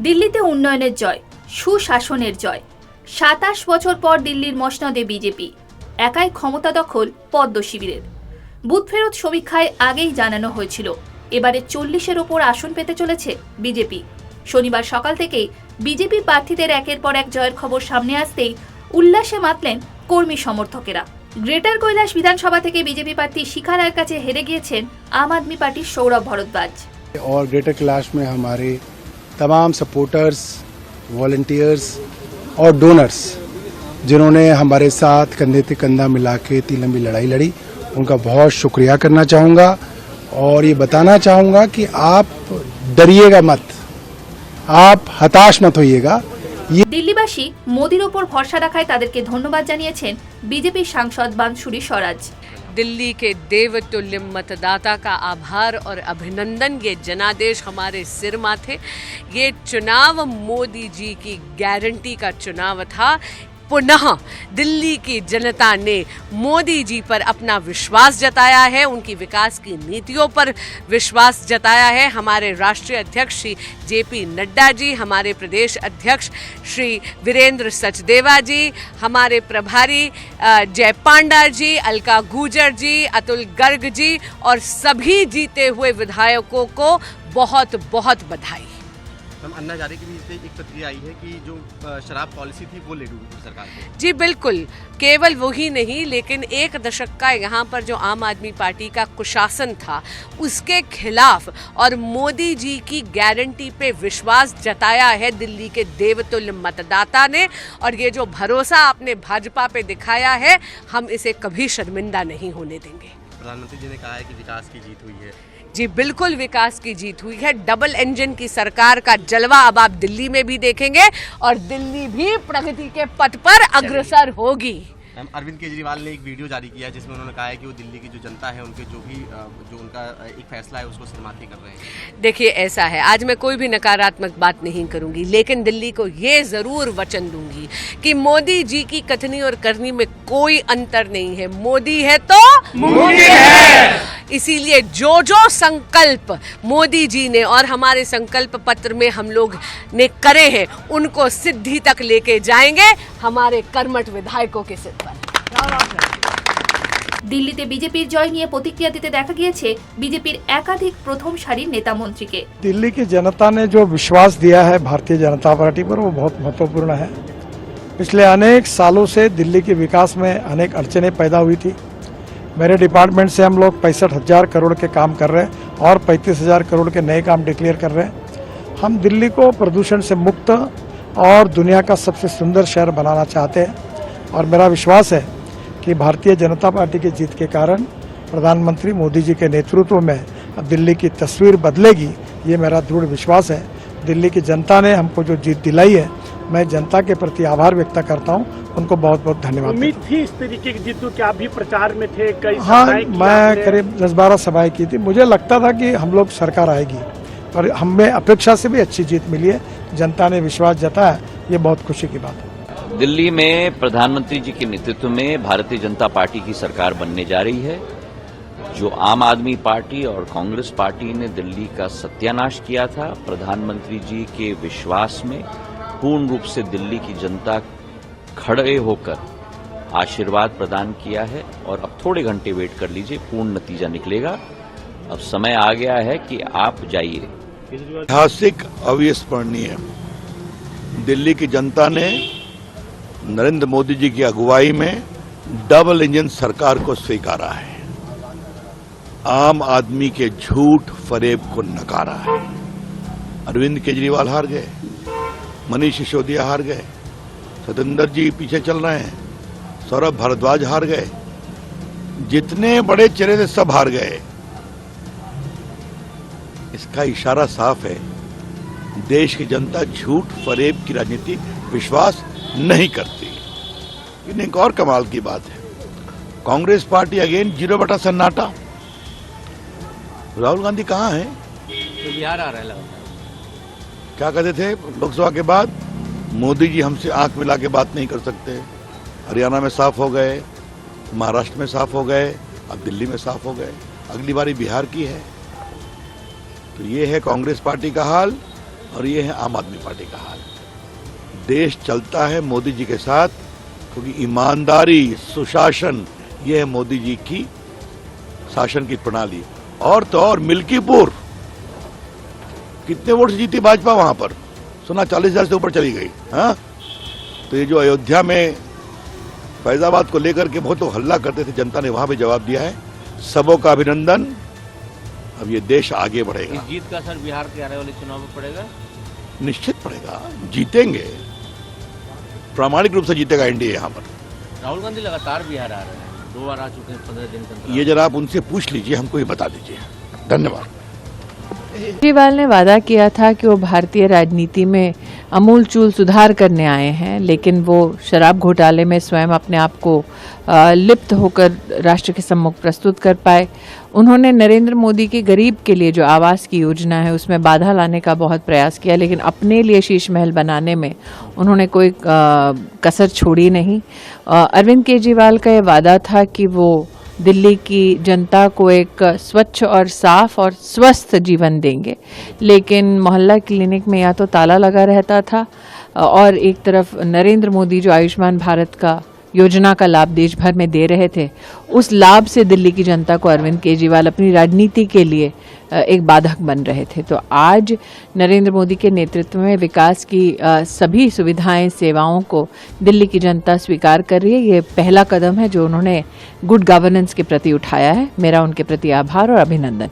দিল্লিতে উন্নয়নের জয়, সুশাসনের জয়। ২৭ বছর পর দিল্লির মসনদে বিজেপি, একাই ক্ষমতা দখল পদ্ম শিবিরের। বুথ ফেরত সমীক্ষায় আগেই জানানো হয়েছিল এবারে ৪০-এর ওপর আসন পেতে চলেছে বিজেপি। শনিবার সকাল থেকেই বিজেপি প্রার্থীদের একের পর এক জয়ের খবর সামনে আসতেই উল্লাসে মাতলেন কর্মী সমর্থকেরা। গ্রেটার কৈলাস বিধানসভা থেকে বিজেপি প্রার্থী শিখা রায়ের কাছে হেরে গিয়েছেন আম আদমি পার্টির সৌরভ ভরদ্বাজ। और ग्रेटर कैलाश में हमारे तमाम सपोर्टर्स, वॉलंटियर्स और डोनर्स जिन्होंने हमारे साथ कंधे से कंधा मिला के इतनी लंबी लड़ाई लड़ी, उनका बहुत शुक्रिया करना चाहूँगा और ये बताना चाहूँगा कि आप डरिएगा मत, आप हताश मत होइएगा। দিল্লিবাসী মোদির ওপর ভরসা রাখায় তাদেরকে ধন্যবাদ জানিয়েছেন বিজেপি সাংসদ বানসুরি স্বরাজ। दिल्ली के देवतुल्य मतदाता का आभार और अभिनंदन। ये जनादेश हमारे सिर माथे। ये चुनाव मोदी जी की गारंटी का चुनाव था। पुनः दिल्ली की जनता ने मोदी जी पर अपना विश्वास जताया है, उनकी विकास की नीतियों पर विश्वास जताया है। हमारे राष्ट्रीय अध्यक्ष श्री जेपी नड्डा जी, हमारे प्रदेश अध्यक्ष श्री वीरेंद्र सचदेवा जी, हमारे प्रभारी जय पांडा जी, अलका गुर्जर जी, अतुल गर्ग जी और सभी जीते हुए विधायकों को बहुत बहुत बधाई। अन्ना हजारे की भी एक प्रतिक्रिया आई है कि जो शराब पॉलिसी थी वो ले लूँ सरकार को। जी बिल्कुल, केवल वही नहीं लेकिन एक दशक का यहाँ पर जो आम आदमी पार्टी का कुशासन था उसके खिलाफ और मोदी जी की गारंटी पे विश्वास जताया है दिल्ली के देवतुल्य मतदाता ने। और ये जो भरोसा आपने भाजपा पे दिखाया है, हम इसे कभी शर्मिंदा नहीं होने देंगे। प्रधानमंत्री जी ने कहा है कि विकास की जीत हुई है। जी बिल्कुल, विकास की जीत हुई है। डबल इंजन की सरकार का जलवा अब आप दिल्ली में भी देखेंगे और दिल्ली भी प्रगति के पथ पर अग्रसर होगी। अरविंद केजरीवाल ने एक वीडियो जारी किया जिसमें उन्होंने कहा है कि वो दिल्ली की जो जनता है उनके जो उनका एक फैसला है उसको शर्माती कर रहे हैं। देखिए ऐसा है, आज मैं कोई भी नकारात्मक बात नहीं करूंगी, लेकिन दिल्ली को ये जरूर वचन दूंगी कि मोदी जी की कथनी और करनी में कोई अंतर नहीं है। मोदी है तो मोदी है। इसीलिए जो जो संकल्प मोदी जी ने और हमारे संकल्प पत्र में हम लोग ने करे हैं उनको सिद्धि तक लेके जाएंगे हमारे कर्मठ विधायकों के सिर पर। দিল্লিতে বিজেপির জয় নিয়ে প্রতিক্রিয়া দিতে দেখা গিয়েছে বিজেপির একাধিক প্রথম সারির নেতা মন্ত্রীকে। दिल्ली की जनता ने जो विश्वास दिया है भारतीय जनता पार्टी पर वो बहुत महत्वपूर्ण है। पिछले अनेक सालों से दिल्ली के विकास में अनेक अड़चनें पैदा हुई थी। मेरे डिपार्टमेंट से हम लोग 65,000 करोड़ के काम कर रहे हैं और 35,000 करोड़ के नए काम डिक्लेयर कर रहे हैं। हम दिल्ली को प्रदूषण से मुक्त और दुनिया का सबसे सुंदर शहर बनाना चाहते हैं और मेरा विश्वास है कि भारतीय जनता पार्टी की जीत के कारण प्रधानमंत्री मोदी जी के नेतृत्व में अब दिल्ली की तस्वीर बदलेगी, ये मेरा दृढ़ विश्वास है। दिल्ली की जनता ने हमको जो जीत दिलाई है, मैं जनता के प्रति आभार व्यक्त करता हूँ, उनको बहुत बहुत धन्यवाद। उम्मीद थी इस तरीके की जीत क्या आप भी प्रचार में थे? कई हाँ, मैं करीब 10-12 सभाएं की थी। मुझे लगता था कि हम लोग सरकार आएगी, पर हमें अपेक्षा से भी अच्छी जीत मिली है। जनता ने विश्वास जताया, ये बहुत खुशी की बात है। दिल्ली में प्रधानमंत्री जी के नेतृत्व में भारतीय जनता पार्टी की सरकार बनने जा रही है। जो आम आदमी पार्टी और कांग्रेस पार्टी ने दिल्ली का सत्यानाश किया था, प्रधानमंत्री जी के विश्वास में पूर्ण रूप से दिल्ली की जनता खड़े होकर आशीर्वाद प्रदान किया है और अब थोड़े घंटे वेट कर लीजिए, पूर्ण नतीजा निकलेगा। अब समय आ गया है कि आप जाइए। ऐतिहासिक अविस्मरणीय दिल्ली की जनता ने नरेंद्र मोदी जी की अगुवाई में डबल इंजन सरकार को स्वीकारा है। आम आदमी के झूठ फरेब को नकारा है। अरविंद केजरीवाल हार गए, मनीष सिसोदिया हार गए, सतेंद्र जी पीछे चल रहे हैं, सौरभ भारद्वाज हार गए, जितने बड़े चेहरे थे सब हार गए। इसका इशारा साफ है, देश की जनता झूठ फरेब की राजनीति विश्वास नहीं करती। लेकिन एक और कमाल की बात है, कांग्रेस पार्टी अगेन 0 सन्नाटा। राहुल गांधी कहाँ है? तो बिहार आ रहा है। क्या कहते थे लोकसभा के बाद, मोदी जी हमसे आंख मिला के बात नहीं कर सकते। हरियाणा में साफ हो गए, महाराष्ट्र में साफ हो गए, अब दिल्ली में साफ हो गए, अगली बारी बिहार की है। तो ये है कांग्रेस पार्टी का हाल। और ये है आम आदमी पार्टी का हाल। देश चलता है मोदी जी के साथ क्योंकि ईमानदारी, सुशासन, ये है मोदी जी की शासन की प्रणाली। और तो और मिल्कीपुर कितने वोट से जीती भाजपा वहां पर? सुना 40,000 से ऊपर चली गई। हाँ, तो ये जो अयोध्या में फैजाबाद को लेकर के बहुत लोग हल्ला करते थे, जनता ने वहां भी जवाब दिया है। सबों का अभिनंदन। अब ये देश आगे बढ़ेगा। इस जीत का असर बिहार के आने वाले चुनाव में पड़ेगा? निश्चित पड़ेगा, जीतेंगे, प्रामाणिक रूप से जीतेगा एनडीए यहाँ पर। राहुल गांधी लगातार बिहार आ रहे हैं, 2 बार आ चुके हैं 15 दिन के अंतराल। ये जरा आप उनसे पूछ लीजिए, हमको ये बता दीजिए। धन्यवाद। केजरीवाल ने वादा किया था कि वो भारतीय राजनीति में अमूलचूल सुधार करने आए हैं, लेकिन वो शराब घोटाले में स्वयं अपने आप को लिप्त होकर राष्ट्र के सम्मुख प्रस्तुत कर पाए। उन्होंने नरेंद्र मोदी के गरीब के लिए जो आवास की योजना है उसमें बाधा लाने का बहुत प्रयास किया, लेकिन अपने लिए शीश महल बनाने में उन्होंने कोई कसर छोड़ी नहीं। अरविंद केजरीवाल का ये वादा था कि वो दिल्ली की जनता को एक स्वच्छ और साफ और स्वस्थ जीवन देंगे, लेकिन मोहल्ला क्लिनिक में या तो ताला लगा रहता था और एक तरफ नरेंद्र मोदी जो आयुष्मान भारत का योजना का लाभ देश भर में दे रहे थे, उस लाभ से दिल्ली की जनता को अरविंद केजरीवाल अपनी राजनीति के लिए एक बाधक बन रहे थे। तो आज नरेंद्र मोदी के नेतृत्व में विकास की सभी सुविधाएं, सेवाओं को दिल्ली की जनता स्वीकार कर रही है। ये पहला कदम है जो उन्होंने गुड गवर्नेंस के प्रति उठाया है। मेरा उनके प्रति आभार और अभिनंदन।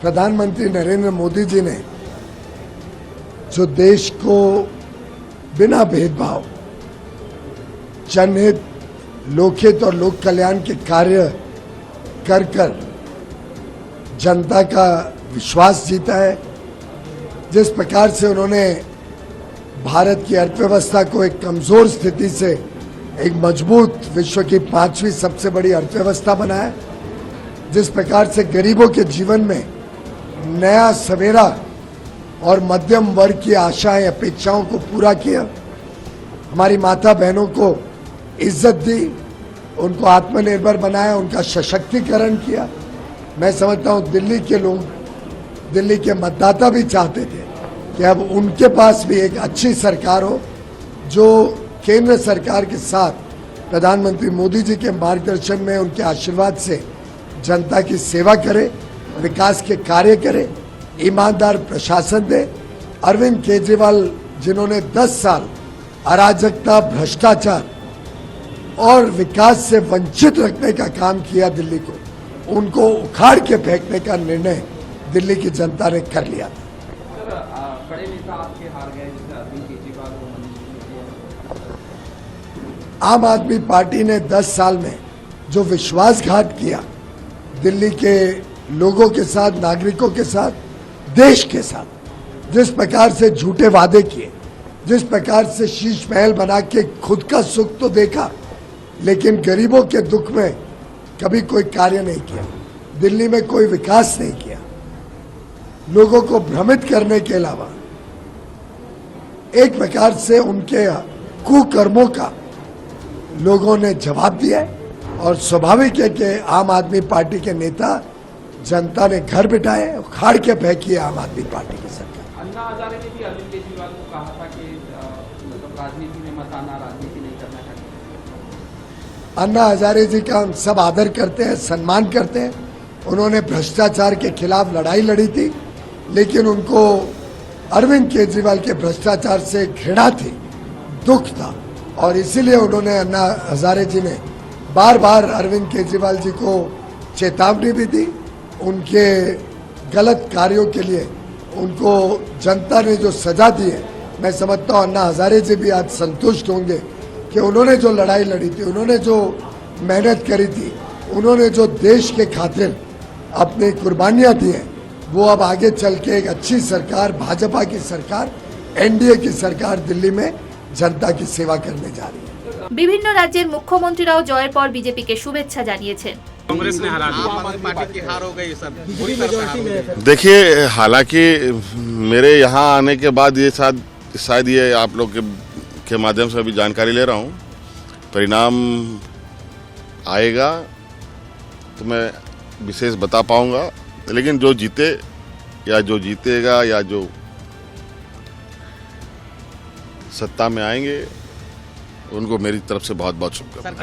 प्रधानमंत्री नरेंद्र मोदी जी ने जो देश को बिना भेदभाव जनहित, लोकहित और लोक कल्याण के कार्य कर कर जनता का विश्वास जीता है, जिस प्रकार से उन्होंने भारत की अर्थव्यवस्था को एक कमजोर स्थिति से एक मजबूत, विश्व की 5वीं सबसे बड़ी अर्थव्यवस्था बनाया, जिस प्रकार से गरीबों के जीवन में नया सवेरा और मध्यम वर्ग की आशाएं, अपेक्षाओं को पूरा किया, हमारी माता बहनों को इज्जत दी, उनको आत्मनिर्भर बनाया, उनका सशक्तिकरण किया। मैं समझता हूं दिल्ली के लोग, दिल्ली के मतदाता भी चाहते थे कि अब उनके पास भी एक अच्छी सरकार हो जो केंद्र सरकार के साथ प्रधानमंत्री मोदी जी के मार्गदर्शन में, उनके आशीर्वाद से जनता की सेवा करे, विकास के कार्य करे, ईमानदार प्रशासन दे। अरविंद केजरीवाल जिन्होंने 10 साल अराजकता, भ्रष्टाचार और विकास से वंचित रखने का काम किया दिल्ली को, उनको उखाड़ के फेंकने का निर्णय दिल्ली की जनता ने कर लिया। बड़े नेता आपके हार गए, जैसे अरविंद केजरीवाल को आम आदमी पार्टी ने 10 साल में जो विश्वासघात किया दिल्ली के लोगों के साथ, नागरिकों के साथ, देश के साथ, जिस प्रकार से झूठे वादे किए, जिस प्रकार से शीश महल बना के खुद का सुख तो देखा लेकिन गरीबों के दुख में कभी कोई कार्य नहीं किया, दिल्ली में कोई विकास नहीं किया, लोगों को भ्रमित करने के अलावा एक प्रकार से उनके कुकर्मों का लोगों ने जवाब दिया है। और स्वाभाविक है कि आम आदमी पार्टी के नेता, जनता ने घर बिठाए, उखाड़ के फेंकी है आम आदमी पार्टी की सरकार। अन्ना हजारे ने भी अरविंद केजरीवाल को कहा था कि मतलब राजनीति में मत आना, राजनीति नहीं करना चाहिए। अन्ना हजारे जी का हम सब आदर करते हैं, सम्मान करते हैं। उन्होंने भ्रष्टाचार के खिलाफ लड़ाई लड़ी थी, लेकिन उनको अरविंद केजरीवाल के भ्रष्टाचार से घृणा थी, दुख था, और इसीलिए उन्होंने अन्ना हजारे जी ने बार बार अरविंद केजरीवाल जी को चेतावनी भी दी। उनके गलत कार्यों के लिए उनको जनता ने जो सजा दी है, मैं समझता हूँ अन्ना हजारे जी भी आज संतुष्ट होंगे कि उन्होंने जो लड़ाई लड़ी थी, उन्होंने जो मेहनत करी थी, उन्होंने जो देश के खातिर अपनी कुर्बानियां दी हैं, वो अब आगे चल के एक अच्छी सरकार, भाजपा की सरकार, एनडीए की सरकार दिल्ली में जनता की सेवा करने जा रही है। বিভিন্ন রাজ্যের মুখ্যমন্ত্রীরাও জয়ের পর বিজেপিকে শুভেচ্ছা জানিয়েছেন। कांग्रेस ने हरा दिया, आम आदमी पार्टी की हार हो गई सब। देखिए, हालांकि मेरे यहाँ आने के बाद ये शायद ये आप लोग के माध्यम से अभी जानकारी ले रहा हूँ, परिणाम आएगा तो मैं विशेष बता पाऊंगा, लेकिन जो जीते या जो जीतेगा या जो सत्ता में आएंगे उनको मेरी तरफ से बहुत बहुत शुभकामनाएं।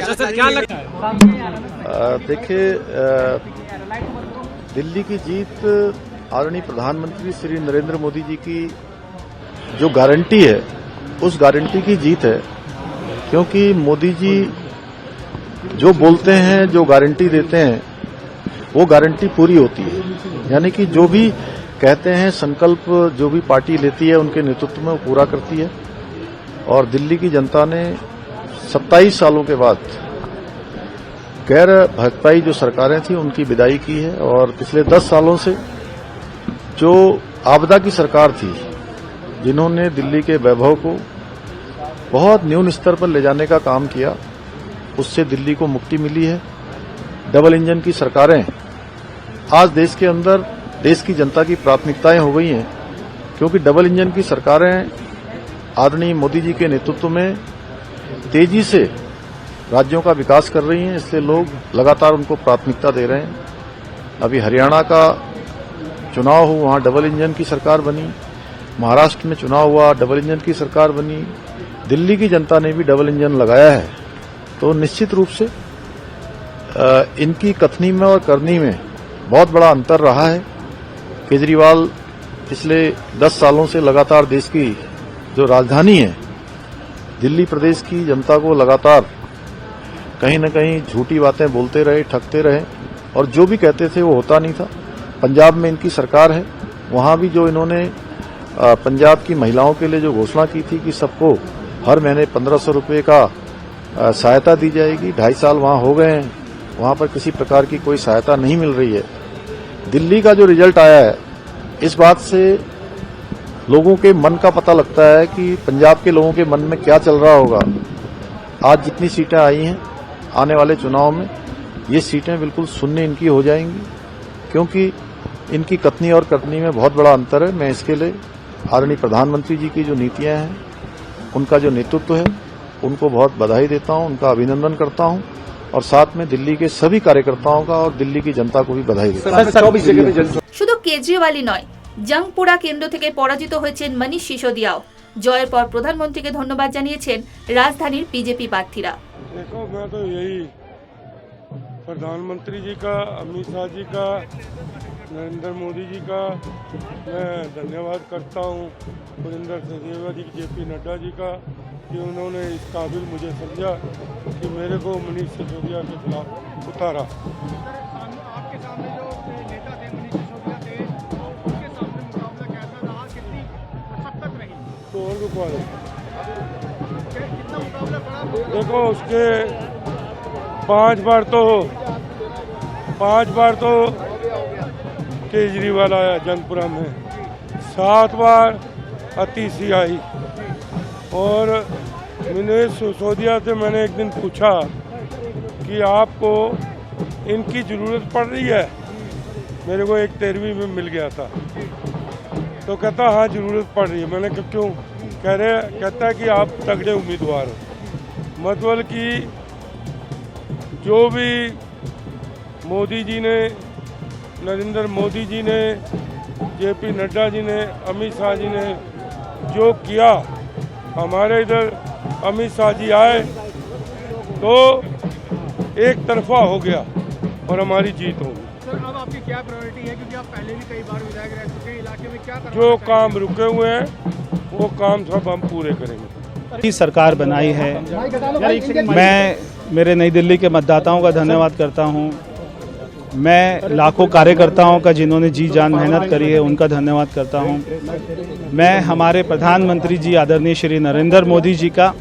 देखिए, दिल्ली की जीत आदरणीय प्रधानमंत्री श्री नरेंद्र मोदी जी की जो गारंटी है, उस गारंटी की जीत है, क्योंकि मोदी जी जो बोलते हैं, जो गारंटी देते हैं, वो गारंटी पूरी होती है। यानी कि जो भी कहते हैं, संकल्प जो भी पार्टी लेती है उनके नेतृत्व में वो पूरा करती है। और दिल्ली की जनता ने 27 सालों के बाद गैर भाजपाई जो सरकारें थी उनकी विदाई की है, और पिछले 10 सालों से जो आपदा की सरकार थी, जिन्होंने दिल्ली के वैभव को बहुत न्यून स्तर पर ले जाने का काम किया, उससे दिल्ली को मुक्ति मिली है। डबल इंजन की सरकारें आज देश के अंदर देश की जनता की प्राथमिकताएं हो गई हैं, क्योंकि डबल इंजन की सरकारें आदरणीय मोदी जी के नेतृत्व में तेजी से राज्यों का विकास कर रही हैं, इसलिए लोग लगातार उनको प्राथमिकता दे रहे हैं। अभी हरियाणा का चुनाव हुआ, वहां डबल इंजन की सरकार बनी। महाराष्ट्र में चुनाव हुआ, डबल इंजन की सरकार बनी। दिल्ली की जनता ने भी डबल इंजन लगाया है। तो निश्चित रूप से इनकी कथनी में और करनी में बहुत बड़ा अंतर रहा है। केजरीवाल पिछले 10 सालों से लगातार देश की जो राजधानी है दिल्ली प्रदेश की जनता को लगातार कहीं न कहीं झूठी बातें बोलते रहे, ठगते रहे, और जो भी कहते थे वो होता नहीं था। पंजाब में इनकी सरकार है, वहां भी जो इन्होंने पंजाब की महिलाओं के लिए जो घोषणा की थी कि सबको हर महीने 1500 रुपये का सहायता दी जाएगी, 2.5 साल वहां हो गए हैं, वहां पर किसी प्रकार की कोई सहायता नहीं मिल रही है। दिल्ली का जो रिजल्ट आया है, इस बात से लोगों के मन का पता लगता है कि पंजाब के लोगों के मन में क्या चल रहा होगा। आज जितनी सीटें आई हैं, आने वाले चुनाव में ये सीटें बिल्कुल शून्य इनकी हो जाएंगी, क्योंकि इनकी कथनी और करनी में बहुत बड़ा अंतर है। मैं इसके लिए आदरणीय प्रधानमंत्री जी की जो नीतियां हैं, उनका जो नेतृत्व है, उनको बहुत बधाई देता हूं, उनका अभिनंदन करता हूं, और साथ में दिल्ली के सभी कार्यकर्ताओं का और दिल्ली की जनता को भी बधाई देता हूं। শুধু কেজরিওয়ালই নয়, জংপুরা কেন্দ্র থেকে পরাজিত হয়েছেন মনীষ সিসোদিয়াও। জয়ের পর প্রধানমন্ত্রীকে ধন্যবাদ জানিয়েছেন রাজধানীর বিজেপি প্রার্থীরা। देखो, मैं तो यही प्रधानमंत्री जी का, अमित शाह जी का, नरेंद्र मोदी जी का मैं धन्यवाद करता हूँ। सुरेंद्र सिंह जी, जेपी नड्डा जी का, कि उन्होंने इस काबिल मुझे समझा कि मेरे को मनीष सिसोदिया के खिलाफ उतारा। आपके सामने जो नेता थे, मनीष सिसोदिया थे, उनके सामने मुकाबला कैसा रहा, कितनी मशक्कत रही? तो और रुकवा दो। कितना मुकाबला बड़ा? देखो, उसके 5 बार तो केजरीवाल आया जंगपुरा में, 7 बार अतीसी आई, और मनीष सिसोदिया से मैंने एक दिन पूछा कि आपको इनकी ज़रूरत पड़ रही है? मेरे को एक 13वीं में मिल गया था, तो कहता हाँ ज़रूरत पड़ रही है। मैंने कहा क्यों? कहता है कि आप तगड़े उम्मीदवार हो। मतलब कि जो भी मोदी जी ने, नरेंद्र मोदी जी ने, जेपी नड्डा जी ने, अमित शाह जी ने जो किया, हमारे इधर अमित शाह जी आए तो एक तरफा हो गया और हमारी जीत हो गई। सर, अब आपकी क्या प्रायोरिटी है, क्योंकि आप पहले भी कई बार विधायक रह चुके हैं, इलाके में क्या जो काम रुके हुए हैं वो काम सब हम पूरे करेंगे। सरकार बनाई है, मैं मेरे नई दिल्ली के मतदाताओं का धन्यवाद करता हूं। मैं लाखों कार्यकर्ताओं का जिन्होंने जी जान मेहनत करी है, उनका धन्यवाद करता हूं। मैं हमारे प्रधानमंत्री जी आदरणीय श्री नरेंद्र मोदी जी का,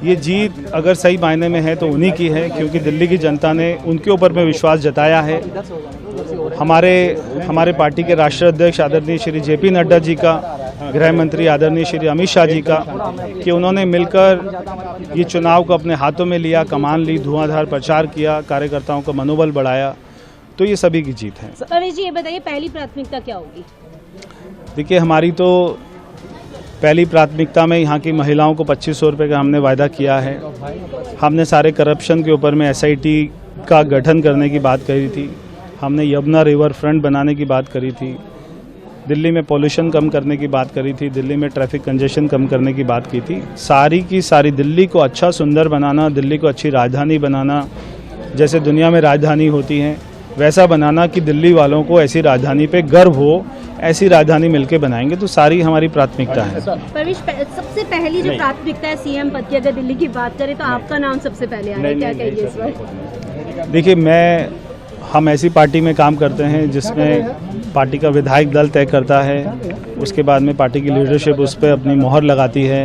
ये जीत अगर सही मायने में है तो उन्हीं की है, क्योंकि दिल्ली की जनता ने उनके ऊपर में विश्वास जताया है। हमारे पार्टी के राष्ट्रीय अध्यक्ष आदरणीय श्री जेपी नड्डा जी का, गृह मंत्री आदरणीय श्री अमित शाह जी का, कि उन्होंने मिलकर ये चुनाव को अपने हाथों में लिया, कमान ली, धुआंधार प्रचार किया, कार्यकर्ताओं का मनोबल बढ़ाया, तो ये सभी की जीत है। रमेश जी, ये बताइए पहली प्राथमिकता क्या होगी? देखिए, हमारी तो पहली प्राथमिकता में यहाँ की महिलाओं को 2500 रुपये का हमने वायदा किया है। हमने सारे करप्शन के ऊपर में SIT का गठन करने की बात करी थी। हमने यमुना रिवर फ्रंट बनाने की बात करी थी। दिल्ली में पोल्यूशन कम करने की बात करी थी, दिल्ली में ट्रैफिक कंजेशन कम करने की बात की थी। सारी की सारी दिल्ली को अच्छा सुंदर बनाना, दिल्ली को अच्छी राजधानी बनाना, जैसे दुनिया में राजधानी होती हैं वैसा बनाना कि दिल्ली वालों को ऐसी राजधानी पे गर्व हो, ऐसी राजधानी मिलके बनाएंगे। तो सारी हमारी प्राथमिकता है। परवेश, सबसे पहली जो प्राथमिकता है सीएम पद की, अगर दिल्ली की बात करें तो आपका नाम सबसे पहले आ रहा है, क्या कहिए इस बार? देखिए, हम ऐसी पार्टी में काम करते हैं जिसमें पार्टी का विधायक दल तय करता है, उसके बाद में पार्टी की लीडरशिप उस पर अपनी मोहर लगाती है,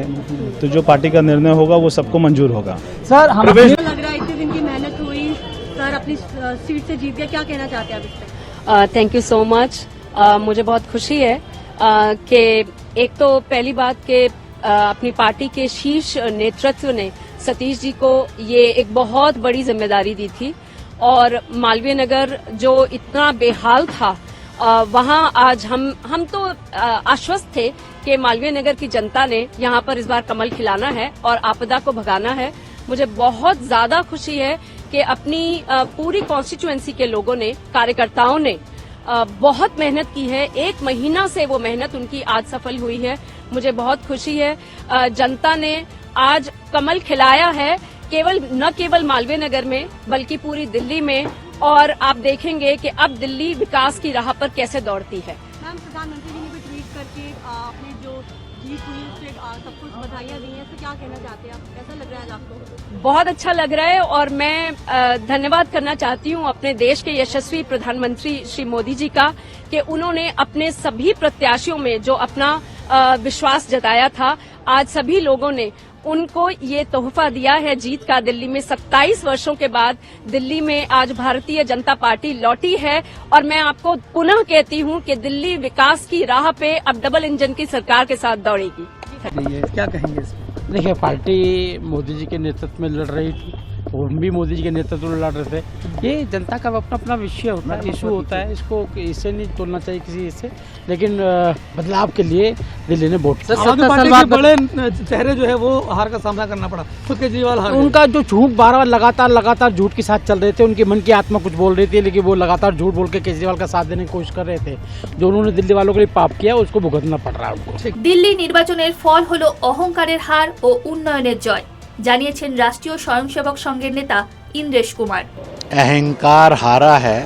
तो जो पार्टी का निर्णय होगा वो सबको मंजूर होगा। सर, हमें लग रहा है इतने दिन की मेहनत हुई, सर अपनी सीट से जीत गए, क्या कहना चाहते हैं आप इस पर? Thank you so much. मुझे बहुत खुशी है कि एक तो पहली बात कि अपनी पार्टी के शीर्ष नेतृत्व ने सतीश जी को ये एक बहुत बड़ी जिम्मेदारी दी थी, और मालवीय नगर जो इतना बेहाल था वहां आज हम तो आश्वस्त थे कि मालवीय नगर की जनता ने यहां पर इस बार कमल खिलाना है और आपदा को भगाना है। मुझे बहुत ज्यादा खुशी है कि अपनी पूरी कॉन्स्टिट्यूएंसी के लोगों ने, कार्यकर्ताओं ने बहुत मेहनत की है। 1 महीना से वो मेहनत उनकी आज सफल हुई है। मुझे बहुत खुशी है, जनता ने आज कमल खिलाया है, न केवल मालवीय नगर में बल्कि पूरी दिल्ली में, और आप देखेंगे कि अब दिल्ली विकास की राह पर कैसे दौड़ती है। मैम, प्रधानमंत्री जी ने भी ट्वीट करके आपने जो जीत हुई उससे सब कुछ बधाइयां दी हैं, तो क्या कहना चाहते हैं आप? कैसा लग रहा है आपको? बहुत अच्छा लग रहा है, और मैं धन्यवाद करना चाहती हूं अपने देश के यशस्वी प्रधानमंत्री श्री मोदी जी का कि उन्होंने अपने सभी प्रत्याशियों में जो अपना विश्वास जताया था, आज सभी लोगों ने उनको ये तोहफा दिया है जीत का। दिल्ली में 27 वर्षों के बाद दिल्ली में आज भारतीय जनता पार्टी लौटी है, और मैं आपको पुनः कहती हूं कि दिल्ली विकास की राह पे अब डबल इंजन की सरकार के साथ दौड़ेगी। क्या कहेंगे इसमें? देखिए, पार्टी मोदी जी के नेतृत्व में लड़ रही थी, हम भी मोदी जी के नेतृत्व में लड़ रहे थे। ये जनता का अपना अपना विषय होता है, इशू होता है, इसको इससे नहीं तोड़ना चाहिए किसी से, लेकिन बदलाव के लिए दिल्ली ने वोट बड़े चेहरे जो है वो हार का सामना करना पड़ा, खुद केजरीवाल हार। उनका जो झूठ बार लगातार झूठ के साथ चल रहे थे, उनके मन की आत्मा कुछ बोल रही थी, लेकिन वो लगातार झूठ बोल के केजरीवाल का साथ देने की कोशिश कर रहे थे। जो उन्होंने दिल्ली वालों के लिए पाप किया उसको भुगतना पड़ रहा है उनको। दिल्ली निर्वाचনের ফল হলো অহংকারের হার ও উন্নয়নের জয়, জানিয়েছেন রাষ্ট্রীয় স্বয়ংসেবক সংঘের নেতা ইন্দ্রেশ কুমার। अहंकार हारा है,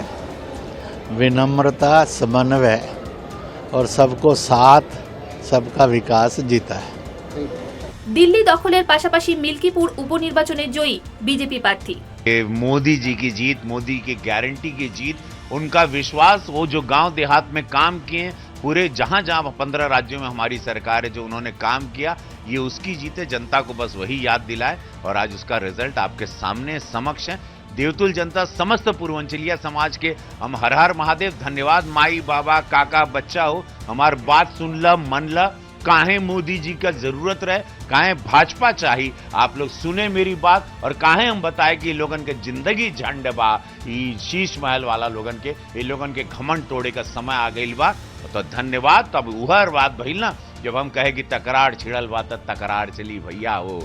विनम्रता, समन्वय और सबको साथ, सबका विकास जीता है। दिल्ली दखलेर पाशापाशी मिल्कीपुर उपनिर्वाचने जयी बीजेपी प्रार्थी। मोदी जी की जीत, मोदी की गारंटी की जीत, उनका विश्वास, वो जो गांव देहात में काम किए, पूरे जहां जहां 15 राज्यों में हमारी सरकार है जो उन्होंने काम किया, ये उसकी जीत है। जनता को बस वही याद दिलाए, और आज उसका रिजल्ट आपके सामने समक्ष है। देवतुल जनता, समस्त पूर्वांचलिया समाज के हम हर हर महादेव, धन्यवाद। माई बाबा काका बच्चा हो, हमार बात सुन ल, मन ल, काहे मोदी जी का जरूरत रहे, काहे भाजपा चाहिए, आप लोग सुने मेरी बात, और काहे हम बताए कि लोगन के जिंदगी झंड बा, शीश महल वाला लोगन के, ये लोगन के घमंड तोड़े का समय आ गई बा। तो धन्यवाद। तब उहर बात भइल ना, जब हम कहे कि तकरार छिड़ल बा त तकरार चली भैया, हो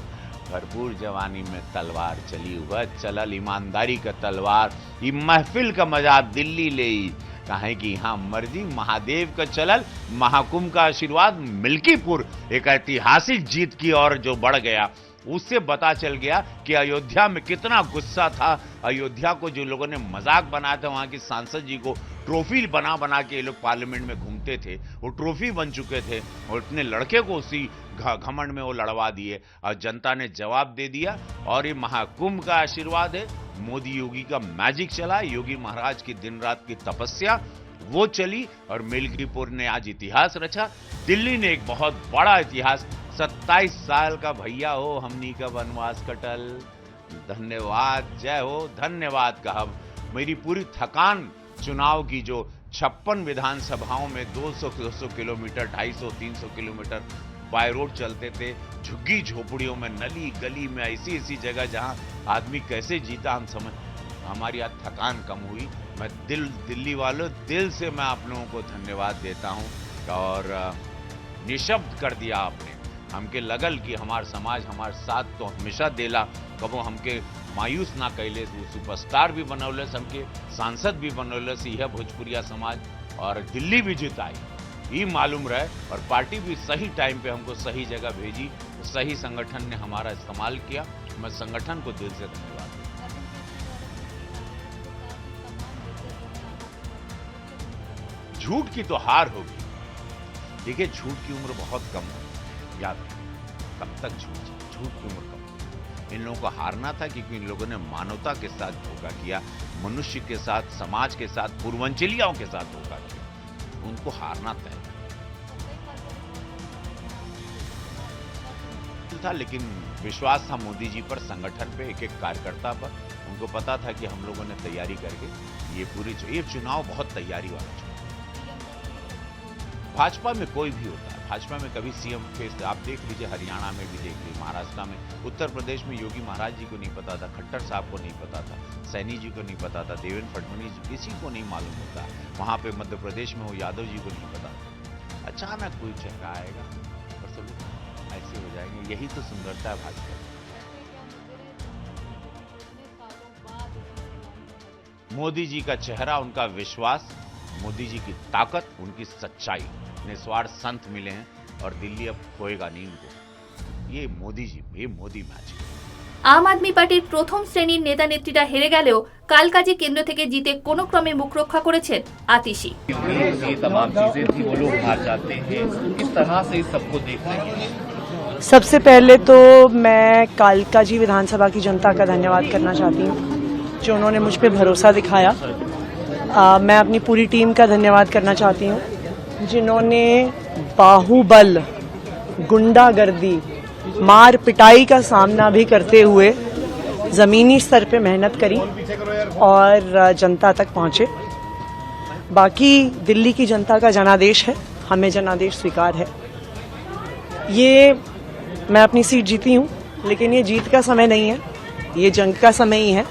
भरपूर जवानी में तलवार चली, वह चलल ईमानदारी का तलवार। ये महफिल का मजा दिल्ली ले, कहे कि यहाँ मर्जी महादेव का चलल, महाकुंभ का आशीर्वाद, मिल्कीपुर एक ऐतिहासिक जीत की ओर जो बढ़ गया, उससे पता चल गया कि अयोध्या में कितना गुस्सा था। अयोध्या को जो लोगों ने मजाक बनाया था, वहां की सांसद जी को ट्रॉफी बना बना के ये लोग पार्लियामेंट में घूमते थे, वो ट्रॉफी बन चुके थे, और इतने लड़के को उसी घमंड में वो लड़वा दिए, और जनता ने जवाब दे दिया। और ये महाकुंभ का आशीर्वाद है, मोदी योगी का मैजिक चला, योगी महाराज की दिन रात की तपस्या वो चली, और मिल्कीपुर ने आज इतिहास रचा। दिल्ली ने एक बहुत बड़ा इतिहास, 27 साल का भैया हो, हमनी का वनवास कटल, धन्यवाद, जय हो, धन्यवाद कहा। मेरी पूरी थकान चुनाव की, जो 56 विधानसभाओं में 200 किलोमीटर, 250-300 किलोमीटर बाय रोड चलते थे, झुग्गी झोपड़ियों में, नली गली में, ऐसी जगह जहां आदमी कैसे जीता, हम समझ, हमारी आज थकान कम हुई। मैं दिल्ली वालों, दिल से मैं आप लोगों को धन्यवाद देता हूं, और निशब्द कर दिया आपने। हमके लगल कि हमार समाज हमार साथ तो हमेशा देला, कबो हमके मायूस ना कैले, वो सुपरस्टार भी बनौलस, हमके सांसद भी बनौलस, यह भोजपुरिया समाज, और दिल्ली भी जिताई। ही मालूम रहे और पार्टी भी सही टाइम पे हमको सही जगह भेजी, सही संगठन ने हमारा इस्तेमाल किया। मैं संगठन को दिल से धन्यवाद देता हूं। झूठ की तो हार होगी। देखिए, झूठ की उम्र बहुत कम है, याद है कब तक झूठ की उम्र कम है। इन लोगों को हारना था क्योंकि इन लोगों ने मानवता के साथ धोखा किया, मनुष्य के साथ, समाज के साथ, पूर्वांचलियों के साथ धोखा किया। उनको हारना तय था, लेकिन विश्वास था मोदी जी पर, संगठन पे, एक एक कार्यकर्ता पर। उनको पता था कि हम लोगों ने तैयारी करके ये चुनाव बहुत तैयारी वाला चुनाव। भाजपा में कोई भी होता है, भाजपा में कभी सीएम फेस, आप देख लीजिए, हरियाणा में भी देख लीजिए, महाराष्ट्र में, उत्तर प्रदेश में योगी महाराज जी को नहीं पता था, खट्टर साहब को नहीं पता था, सैनी जी को नहीं पता था, देवेंद्र फडणवीस किसी को नहीं मालूम होता। वहां पे मध्य प्रदेश में हो, यादव जी को नहीं पता था। अचानक कोई चेहरा आएगा और सब ऐसे हो जाएंगे। यही तो सुंदरता है भाजपा। मोदी जी का चेहरा, उनका विश्वास, मोदी जी की ताकत, उनकी सच्चाई, निस्वार्थ संत मिले हैं और दिल्ली अब खोएगा नहीं इनको। ये मोदी जी, ये मोदी मैजिक। আম আদমি পার্টির প্রথম শ্রেণীর নেতা নেত্রীরা হেরে গেলেও কালকাজি কেন্দ্র থেকে জিতে কোনো ক্রমে মুখ রক্ষা করেছেন আতিশি। सबसे पहले तो मैं कालकाजी विधानसभा की जनता का धन्यवाद करना चाहती हूँ, जो उन्होंने मुझ पर भरोसा दिखाया। मैं अपनी पूरी टीम का धन्यवाद करना चाहती हूँ, जिन्होंने बाहुबल, गुंडागर्दी, मार पिटाई का सामना भी करते हुए ज़मीनी स्तर पे मेहनत करी और जनता तक पहुँचे। बाकी दिल्ली की जनता का जनादेश है, हमें जनादेश स्वीकार है। ये मैं अपनी सीट जीती हूँ, लेकिन ये जीत का समय नहीं है, ये जंग का समय ही है।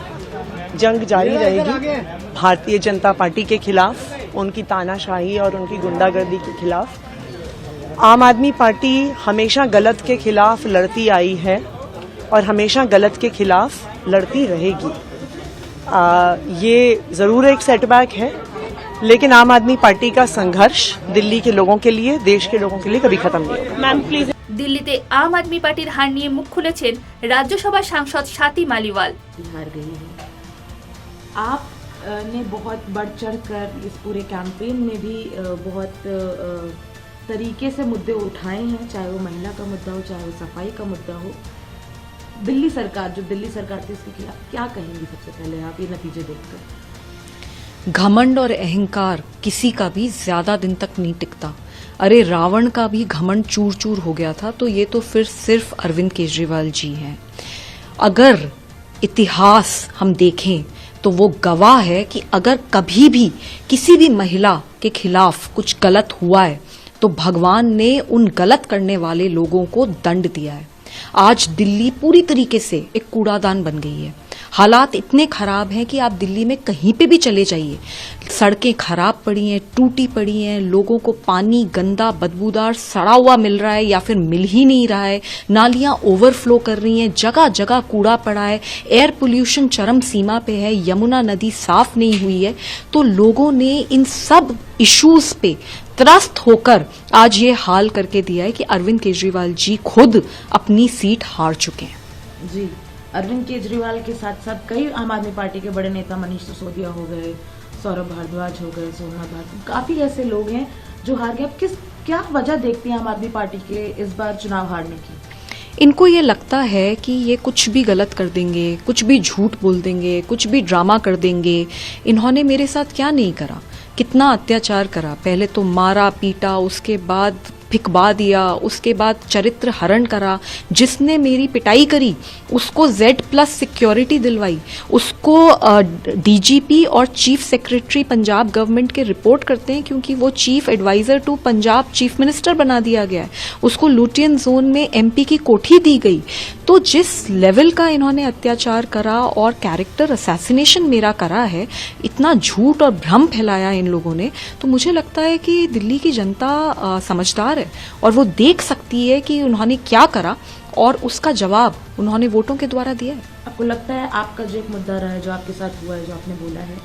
जंग जारी रहेगी भारतीय जनता पार्टी के खिलाफ, उनकी तानाशाही और उनकी गुंडागर्दी के खिलाफ। आम आदमी पार्टी हमेशा गलत के खिलाफ लड़ती आई है और हमेशा गलत के खिलाफ लड़ती रहेगी। ये ज़रूर एक सेटबैक है, लेकिन आम आदमी पार्टी का संघर्ष दिल्ली के लोगों के लिए, देश के लोगों के लिए कभी खत्म नहीं होगा। Ma'am please. দিল্লিতে আম আদমি পার্টির হার নিয়ে মুখ খুলেছেন রাজ্যসভা সাংসদ স্বাতি মালিওয়াল। हार गई है। आप ने बहुत बढ़ चढ़ कर इस पूरे कैंपेन में भी बहुत तरीके से मुद्दे उठाए हैं, चाहे वो महिला का मुद्दा हो, चाहे वो सफाई का मुद्दा हो। दिल्ली सरकार, जो दिल्ली सरकार थी, इसके खिलाफ क्या कहेंगी सबसे पहले आप ये नतीजे देखकर? घमंड और अहंकार किसी का भी ज्यादा दिन तक नहीं टिकता। अरे रावण का भी घमंड चूर चूर हो गया था, तो ये तो फिर सिर्फ अरविंद केजरीवाल जी हैं। अगर इतिहास हम देखें तो वो गवाह है कि अगर कभी भी किसी भी महिला के खिलाफ कुछ गलत हुआ है तो भगवान ने उन गलत करने वाले लोगों को दंड दिया है। आज दिल्ली पूरी तरीके से एक कूड़ादान बन गई है। हालात इतने खराब हैं कि आप दिल्ली में कहीं पे भी चले जाइए, सड़कें खराब पड़ी हैं, टूटी पड़ी हैं, लोगों को पानी गंदा, बदबूदार, सड़ा हुआ मिल रहा है या फिर मिल ही नहीं रहा है, नालियां ओवरफ्लो कर रही हैं, जगह जगह कूड़ा पड़ा है, एयर पोल्यूशन चरम सीमा पे है, यमुना नदी साफ नहीं हुई है। तो लोगों ने इन सब इश्यूज पे त्रस्त होकर आज ये हाल करके दिया है कि अरविंद केजरीवाल जी खुद अपनी सीट हार चुके हैं। जी, अरविंद केजरीवाल के साथ साथ कई आम आदमी पार्टी के बड़े नेता, मनीष सिसोदिया हो गए, सौरभ भारद्वाज हो गए, सोमनाथ भारती, काफी ऐसे लोग हैं जो हार गए। अब क्या वजह देखती हैं आम आदमी पार्टी के इस बार चुनाव हारने की? इनको ये लगता है कि ये कुछ भी गलत कर देंगे, कुछ भी झूठ बोल देंगे, कुछ भी ड्रामा कर देंगे। इन्होंने मेरे साथ क्या नहीं करा, कितना अत्याचार करा। पहले तो मारा पीटा, उसके बाद फिकवा दिया, उसके बाद चरित्र हरण करा। जिसने मेरी पिटाई करी उसको Z+ सिक्योरिटी दिलवाई, उसको DGP और चीफ सेक्रेटरी पंजाब गवर्नमेंट के रिपोर्ट करते हैं, क्योंकि वो chief adviser to Punjab chief minister बना दिया गया है। उसको लुटियन जोन में MP की कोठी दी गई। तो जिस लेवल का इन्होंने अत्याचार करा और कैरेक्टर असैसिनेशन मेरा करा है, इतना झूठ और भ्रम फैलाया इन लोगों ने, तो मुझे लगता है कि दिल्ली की जनता समझदार है और वो देख सकती है कि उन्होंने क्या करा और उसका जवाब उन्होंने वोटों के द्वारा दिया है। आपको लगता है आपका जो एक मुद्दा रहा है, जो आपके साथ हुआ है, जो आपने बोला है,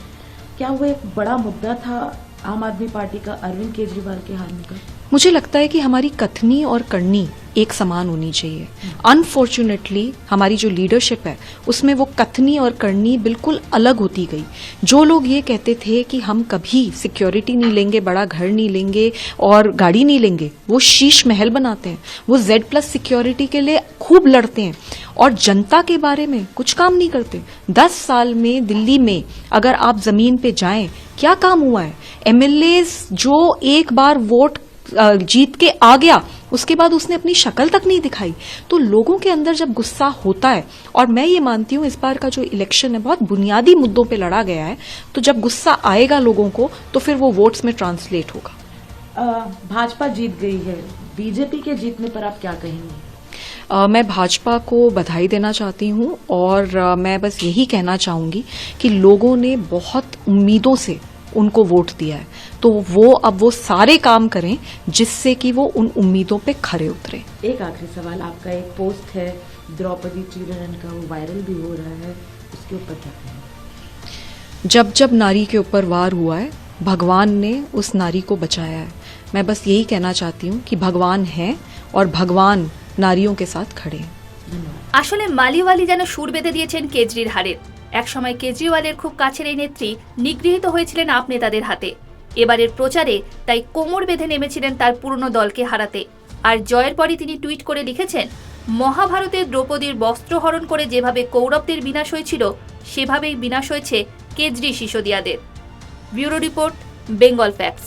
क्या वो एक बड़ा मुद्दा था आम आदमी पार्टी का अरविंद केजरीवाल के हारने का? मुझे लगता है कि हमारी कथनी और करनी एक समान होनी चाहिए। अनफॉर्चुनेटली हमारी जो लीडरशिप है उसमें वो कथनी और करनी बिल्कुल अलग होती गई। जो लोग ये कहते थे कि हम कभी सिक्योरिटी नहीं लेंगे, बड़ा घर नहीं लेंगे और गाड़ी नहीं लेंगे, वो शीश महल बनाते हैं। वो Z+ सिक्योरिटी के लिए खूब लड़ते हैं और जनता के बारे में कुछ काम नहीं करते। 10 साल में दिल्ली में अगर आप जमीन पे जाएं, क्या काम हुआ है? MLAs जो एक बार वोट जीत के आ गया, उसके बाद उसने अपनी शक्ल तक नहीं दिखाई। तो लोगों के अंदर जब गुस्सा होता है, और मैं ये मानती हूँ इस बार का जो इलेक्शन है बहुत बुनियादी मुद्दों पे लड़ा गया है, तो जब गुस्सा आएगा लोगों को तो फिर वो वोट्स में ट्रांसलेट होगा। भाजपा जीत गई है, बीजेपी के जीतने पर आप क्या कहेंगे? मैं भाजपा को बधाई देना चाहती हूँ और मैं बस यही कहना चाहूंगी कि लोगों ने बहुत उम्मीदों से उनको वोट दिया है, तो वो अब वो सारे काम करें जिससे कि वो उन उम्मीदों पे खरे उतरे। एक आखिरी सवाल, आपका एक पोस्ट है द्रौपदी चीरन का, वो वायरल भी हो रहा है, उसके ऊपर क्या कहेंगे? जब जब नारी के ऊपर वार हुआ है, भगवान ने उस नारी को बचाया है। मैं बस यही कहना चाहती हूँ कि भगवान है और भगवान नारियों के साथ खड़े हैं। আসলে মালিওয়ালি যেন সুর বেঁধে দিয়েছেন কেজরির হারের। একসময় কেজরিওয়ালের খুব কাছের এই নেত্রী নিগৃহীত হয়েছিলেন আপ নেতাদের হাতে। এবারের প্রচারে তাই কোমর বেঁধে নেমেছিলেন তার পুরনো দলকে হারাতে। আর জয়ের পরই তিনি টুইট করে লিখেছেন, মহাভারতে দ্রৌপদীর বস্ত্রহরণ করে যেভাবে কৌরবদের বিনাশ হয়েছিল, সেভাবেই বিনাশ হয়েছে কেজরি সিসোদিয়াদের। Bureau report, Bengal facts.